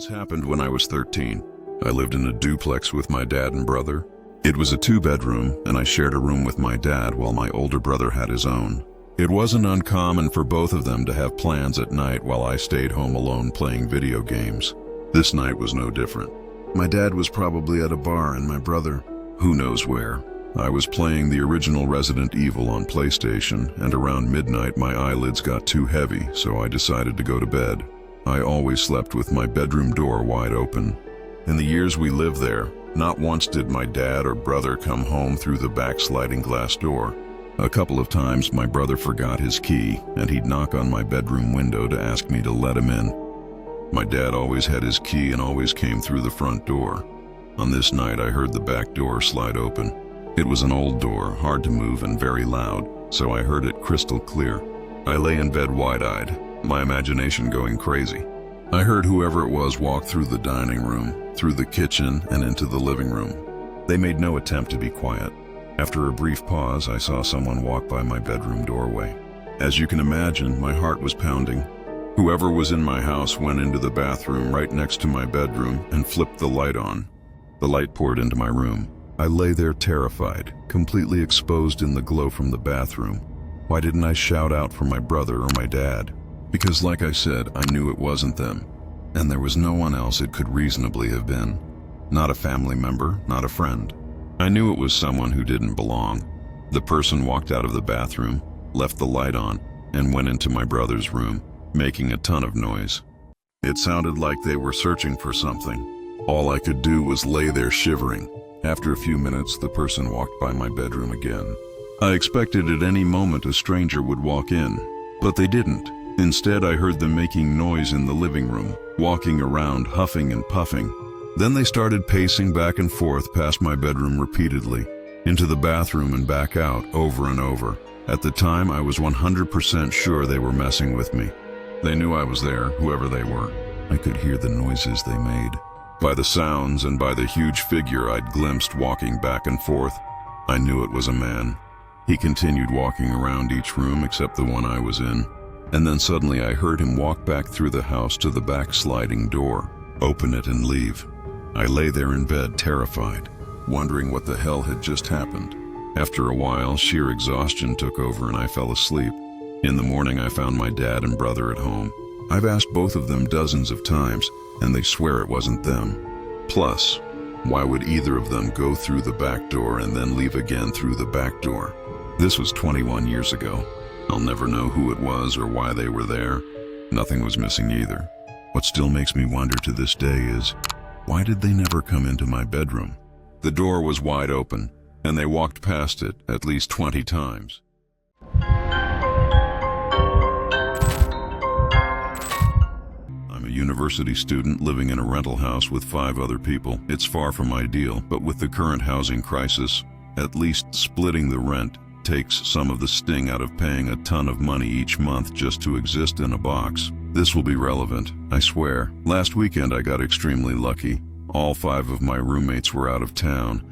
This happened when I was 13. I lived in a duplex with my dad and brother. It was a two-bedroom, and I shared a room with my dad while my older brother had his own. It wasn't uncommon for both of them to have plans at night while I stayed home alone playing video games. This night was no different. My dad was probably at a bar and my brother, who knows where. I was playing the original Resident Evil on PlayStation, and around midnight my eyelids got too heavy, so I decided to go to bed. I always slept with my bedroom door wide open. In the years we lived there, not once did my dad or brother come home through the back sliding glass door. A couple of times my brother forgot his key, and he'd knock on my bedroom window to ask me to let him in. My dad always had his key and always came through the front door. On this night I heard the back door slide open. It was an old door, hard to move and very loud, so I heard it crystal clear. I lay in bed wide-eyed, my imagination going crazy. I heard whoever it was walk through the dining room, through the kitchen, and into the living room. They made no attempt to be quiet. After a brief pause, I saw someone walk by my bedroom doorway. As you can imagine, my heart was pounding. Whoever was in my house went into the bathroom right next to my bedroom and flipped the light on. The light poured into my room. I lay there terrified, completely exposed in the glow from the bathroom. Why didn't I shout out for my brother or my dad? Because like I said, I knew it wasn't them, and there was no one else it could reasonably have been. Not a family member, not a friend. I knew it was someone who didn't belong. The person walked out of the bathroom, left the light on, and went into my brother's room, making a ton of noise. It sounded like they were searching for something. All I could do was lay there shivering. After a few minutes, the person walked by my bedroom again. I expected at any moment a stranger would walk in, but they didn't. Instead, I heard them making noise in the living room, walking around, huffing and puffing. Then they started pacing back and forth past my bedroom repeatedly, into the bathroom and back out, over and over. At the time, I was 100% sure they were messing with me. They knew I was there, whoever they were. I could hear the noises they made. By the sounds and by the huge figure I'd glimpsed walking back and forth, I knew it was a man. He continued walking around each room except the one I was in. And then suddenly I heard him walk back through the house to the back sliding door, open it and leave. I lay there in bed terrified, wondering what the hell had just happened. After a while, sheer exhaustion took over and I fell asleep. In the morning I found my dad and brother at home. I've asked both of them dozens of times, and they swear it wasn't them. Plus, why would either of them go through the back door and then leave again through the back door? This was 21 years ago. I'll never know who it was or why they were there. Nothing was missing either. What still makes me wonder to this day is, why did they never come into my bedroom? The door was wide open, and they walked past it at least 20 times. I'm a university student living in a rental house with 5 other people. It's far from ideal, but with the current housing crisis, at least splitting the rent takes some of the sting out of paying a ton of money each month just to exist in a box. This will be relevant, I swear. Last weekend I got extremely lucky. All 5 of my roommates were out of town.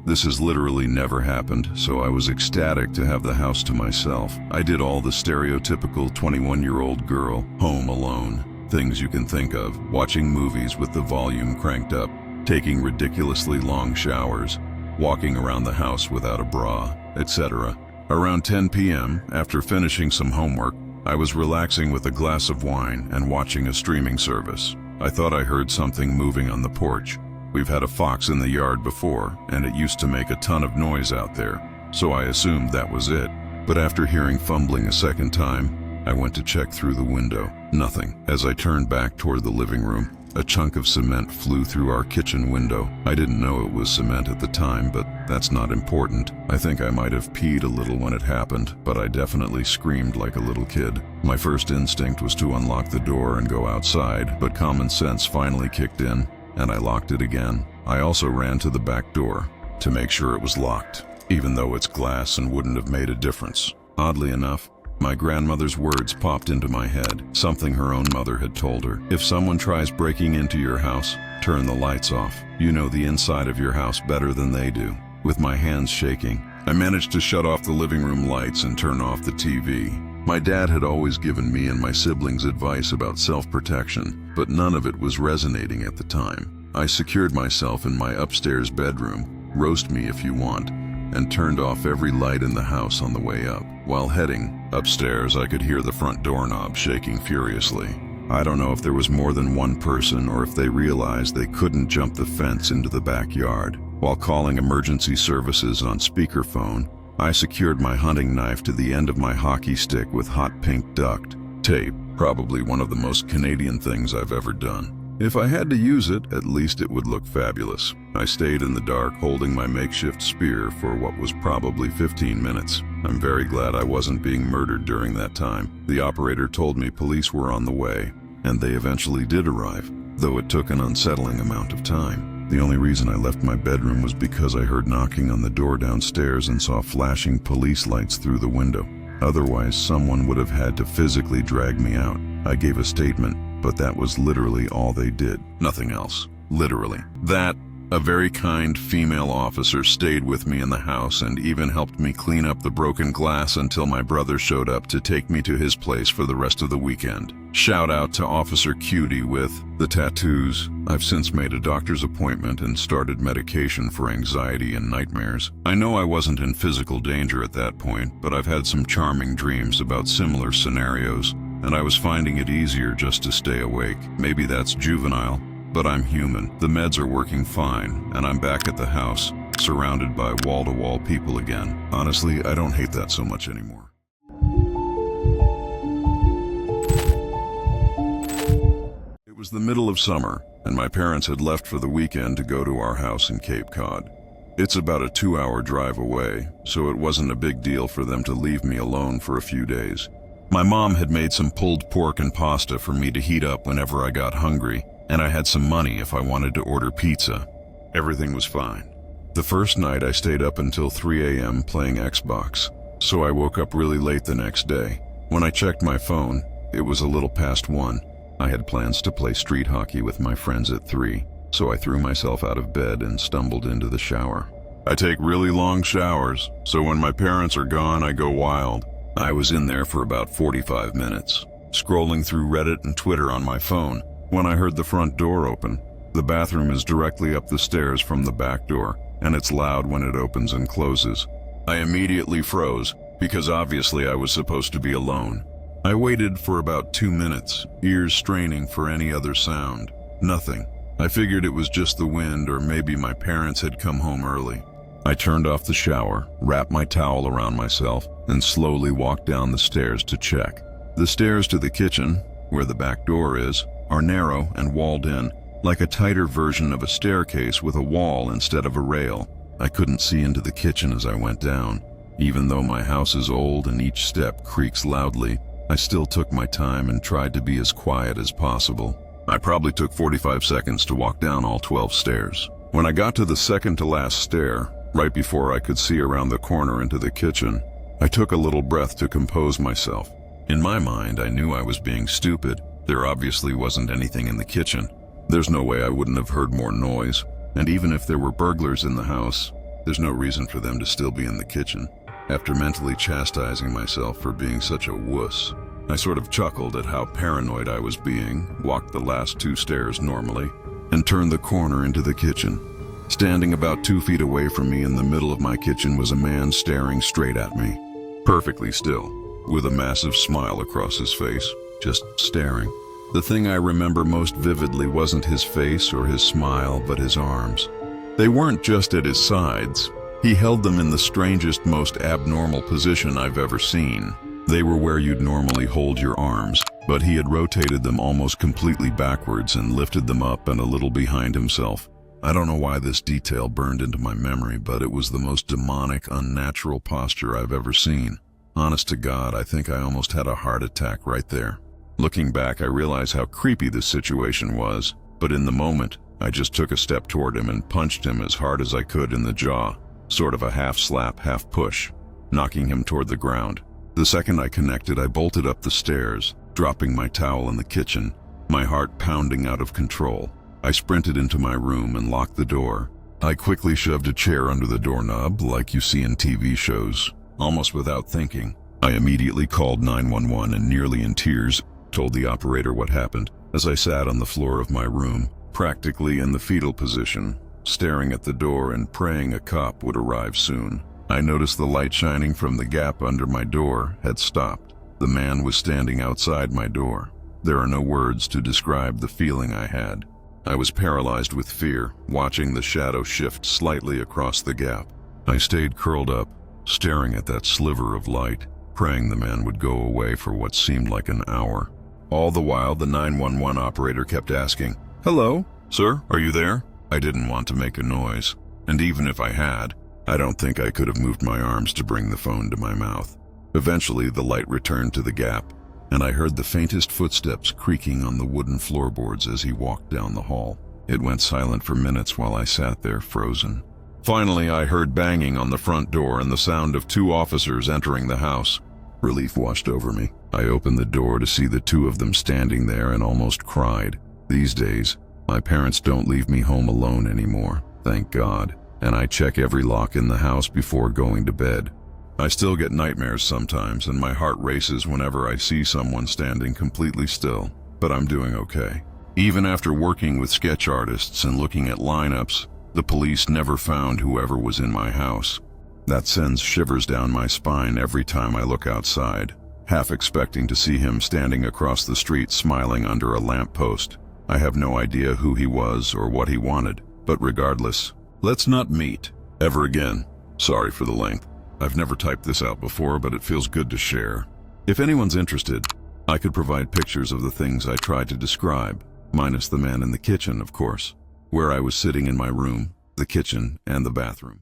This has literally never happened, so I was ecstatic to have the house to myself. I did all the stereotypical 21-year-old girl, home alone, things you can think of, watching movies with the volume cranked up, taking ridiculously long showers, walking around the house without a bra, etc. Around 10 p.m., after finishing some homework, I was relaxing with a glass of wine and watching a streaming service. I thought I heard something moving on the porch. We've had a fox in the yard before, and it used to make a ton of noise out there, so I assumed that was it. But after hearing fumbling a second time, I went to check through the window. Nothing. As I turned back toward the living room, a chunk of cement flew through our kitchen window. I didn't know it was cement at the time, but that's not important. I think I might have peed a little when it happened, but I definitely screamed like a little kid. My first instinct was to unlock the door and go outside, but common sense finally kicked in, and I locked it again. I also ran to the back door to make sure it was locked, even though it's glass and wouldn't have made a difference. Oddly enough, my grandmother's words popped into my head, something her own mother had told her. If someone tries breaking into your house, turn the lights off. You know the inside of your house better than they do. With my hands shaking, I managed to shut off the living room lights and turn off the TV. My dad had always given me and my siblings advice about self-protection, but none of it was resonating at the time. I secured myself in my upstairs bedroom, roast me if you want, and turned off every light in the house on the way up. While heading upstairs, I could hear the front doorknob shaking furiously. I don't know if there was more than one person or if they realized they couldn't jump the fence into the backyard. While calling emergency services on speakerphone, I secured my hunting knife to the end of my hockey stick with hot pink duct tape, probably one of the most Canadian things I've ever done. If I had to use it, at least it would look fabulous. I stayed in the dark holding my makeshift spear for what was probably 15 minutes. I'm very glad I wasn't being murdered during that time. The operator told me police were on the way, and they eventually did arrive, though it took an unsettling amount of time. The only reason I left my bedroom was because I heard knocking on the door downstairs and saw flashing police lights through the window. Otherwise, someone would have had to physically drag me out. I gave a statement, but that was literally all they did. Nothing else. Literally. A very kind female officer stayed with me in the house and even helped me clean up the broken glass until my brother showed up to take me to his place for the rest of the weekend. Shout out to Officer Cutie with the tattoos. I've since made a doctor's appointment and started medication for anxiety and nightmares. I know I wasn't in physical danger at that point, but I've had some charming dreams about similar scenarios, and I was finding it easier just to stay awake. Maybe that's juvenile, but I'm human. The meds are working fine, and I'm back at the house, surrounded by wall-to-wall people again. Honestly, I don't hate that so much anymore. It was the middle of summer, and my parents had left for the weekend to go to our house in Cape Cod. It's about a 2-hour drive away, so it wasn't a big deal for them to leave me alone for a few days. My mom had made some pulled pork and pasta for me to heat up whenever I got hungry, and I had some money if I wanted to order pizza. Everything was fine. The first night I stayed up until 3 a.m. playing Xbox, so I woke up really late the next day. When I checked my phone, it was a little past 1. I had plans to play street hockey with my friends at 3, so I threw myself out of bed and stumbled into the shower. I take really long showers, so when my parents are gone, I go wild. I was in there for about 45 minutes, scrolling through Reddit and Twitter on my phone, when I heard the front door open. The bathroom is directly up the stairs from the back door, and it's loud when it opens and closes. I immediately froze, because obviously I was supposed to be alone. I waited for about 2 minutes, ears straining for any other sound. Nothing. I figured it was just the wind, or maybe my parents had come home early. I turned off the shower, wrapped my towel around myself, and slowly walked down the stairs to check. The stairs to the kitchen, where the back door is, are narrow and walled in, like a tighter version of a staircase with a wall instead of a rail. I couldn't see into the kitchen as I went down. Even though my house is old and each step creaks loudly, I still took my time and tried to be as quiet as possible. I probably took 45 seconds to walk down all 12 stairs. When I got to the second to last stair, right before I could see around the corner into the kitchen, I took a little breath to compose myself. In my mind, I knew I was being stupid. There obviously wasn't anything in the kitchen. There's no way I wouldn't have heard more noise. And even if there were burglars in the house, there's no reason for them to still be in the kitchen. After mentally chastising myself for being such a wuss, I sort of chuckled at how paranoid I was being, walked the last 2 stairs normally, and turned the corner into the kitchen. Standing about 2 feet away from me in the middle of my kitchen was a man staring straight at me, perfectly still, with a massive smile across his face, just staring. The thing I remember most vividly wasn't his face or his smile, but his arms. They weren't just at his sides. He held them in the strangest, most abnormal position I've ever seen. They were where you'd normally hold your arms, but he had rotated them almost completely backwards and lifted them up and a little behind himself. I don't know why this detail burned into my memory, but it was the most demonic, unnatural posture I've ever seen. Honest to God, I think I almost had a heart attack right there. Looking back, I realize how creepy this situation was, but in the moment, I just took a step toward him and punched him as hard as I could in the jaw, sort of a half slap, half push, knocking him toward the ground. The second I connected, I bolted up the stairs, dropping my towel in the kitchen, my heart pounding out of control. I sprinted into my room and locked the door. I quickly shoved a chair under the doorknob, like you see in TV shows. Almost without thinking, I immediately called 911 and, nearly in tears, told the operator what happened as I sat on the floor of my room, practically in the fetal position, staring at the door and praying a cop would arrive soon. I noticed the light shining from the gap under my door had stopped. The man was standing outside my door. There are no words to describe the feeling I had. I was paralyzed with fear, watching the shadow shift slightly across the gap. I stayed curled up, staring at that sliver of light, praying the man would go away for what seemed like an hour. All the while, the 911 operator kept asking, "Hello, sir, are you there?" I didn't want to make a noise, and even if I had, I don't think I could have moved my arms to bring the phone to my mouth. Eventually, the light returned to the gap, and I heard the faintest footsteps creaking on the wooden floorboards as he walked down the hall. It went silent for minutes while I sat there frozen. Finally, I heard banging on the front door and the sound of 2 officers entering the house. Relief washed over me. I opened the door to see the 2 of them standing there and almost cried. These days, my parents don't leave me home alone anymore, thank God, and I check every lock in the house before going to bed. I still get nightmares sometimes, and my heart races whenever I see someone standing completely still, but I'm doing okay. Even after working with sketch artists and looking at lineups, the police never found whoever was in my house. That sends shivers down my spine every time I look outside, half expecting to see him standing across the street smiling under a lamppost. I have no idea who he was or what he wanted, but regardless, let's not meet ever again. Sorry for the length. I've never typed this out before, but it feels good to share. If anyone's interested, I could provide pictures of the things I tried to describe, minus the man in the kitchen, of course, where I was sitting in my room, the kitchen, and the bathroom.